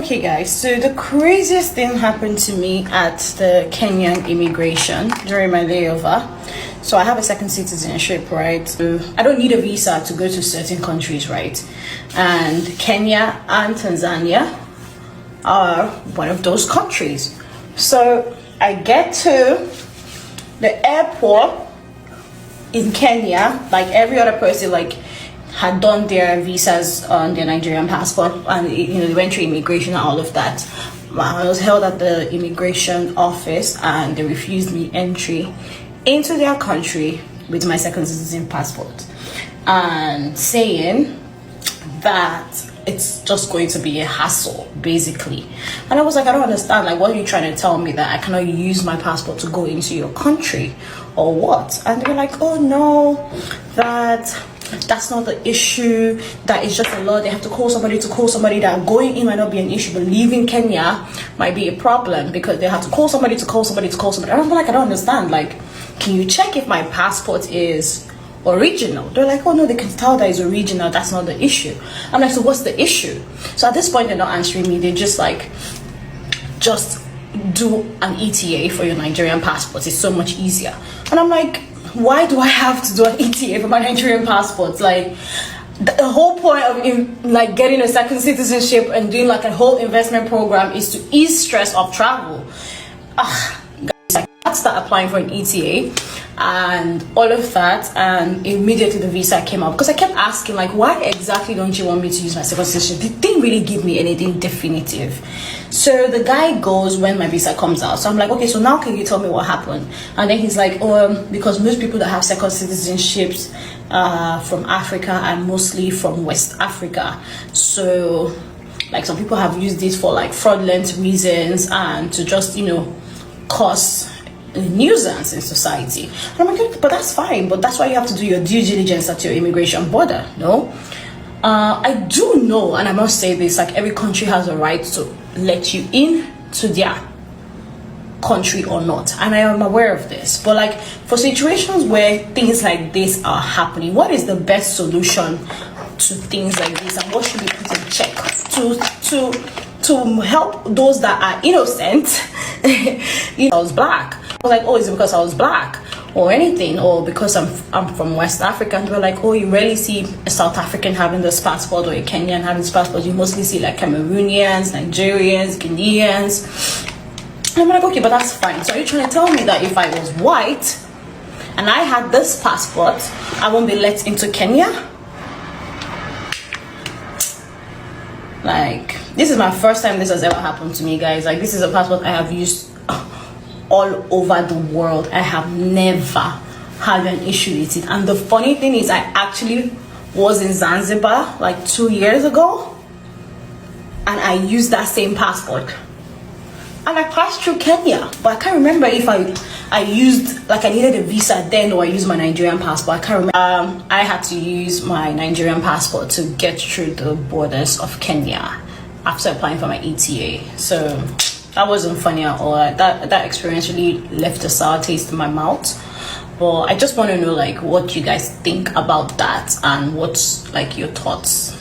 Okay guys, so the craziest thing happened to me at the Kenyan immigration during my layover. So I have a second citizenship, right? So I don't need a visa to go to certain countries, right? And Kenya and Tanzania are one of those countries. So I get to the airport in Kenya, like every other person, like had done their visas on their Nigerian passport, and they went through immigration and all of that. I was held at the immigration office and they refused me entry into their country with my second citizen passport, and saying that it's just going to be a hassle basically. And I was like, I don't understand, like, what are you trying to tell me, that I cannot use my passport to go into your country or what? And they were like, oh no, that's not the issue, that is just a law, they have to call somebody, that going in might not be an issue, but leaving Kenya might be a problem because they have to call somebody. And I'm like, I don't understand, like, can you check if my passport is original? They're like, oh no, they can tell that it's original, that's not the issue. I'm like, so what's the issue? So at this point they're not answering me. They just do an ETA for your Nigerian passport, it's so much easier. And I'm like, why do I have to do an ETA for my Nigerian passport? Like, the whole point of getting a second citizenship and doing like a whole investment program is to ease stress of travel. Guys, I had to start applying for an ETA and all of that, and immediately the visa came up, because I kept asking, like, why exactly don't you want me to use my second citizenship? They didn't really give me anything definitive. So the guy goes, when my visa comes out, so I'm like, okay, so now can you tell me what happened? And then he's like, oh, because most people that have second citizenships from Africa and mostly from West Africa, so like some people have used this for like fraudulent reasons and to just cause nuisance in society. And I'm like, but that's fine, but that's why you have to do your due diligence at your immigration border. No, I do know, and I must say this, like, every country has a right to let you in to their country or not, and I am aware of this. But like, for situations where things like this are happening, what is the best solution to things like this, and what should be put in check to help those that are innocent? I was black. I was like, oh, is it because I was black or anything, or because I'm from West Africa? And they were like, oh, you rarely see a South African having this passport or a Kenyan having this passport. You mostly see like Cameroonians, Nigerians, Ghanaians. And I'm like, okay, but that's fine. So are you trying to tell me that if I was white and I had this passport, I won't be let into Kenya? Like, this is my first time this has ever happened to me, guys. Like, this is a passport I have used all over the world. I have never had an issue with it. And the funny thing is, I actually was in Zanzibar like 2 years ago, and I used that same passport, and I passed through Kenya. But I can't remember if I used, like, I needed a visa then, or I used my Nigerian passport. I can't remember. I had to use my Nigerian passport to get through the borders of Kenya after applying for my ETA. So that wasn't funny at all. That experience really left a sour taste in my mouth. But I just want to know, like, what you guys think about that, and what's like your thoughts.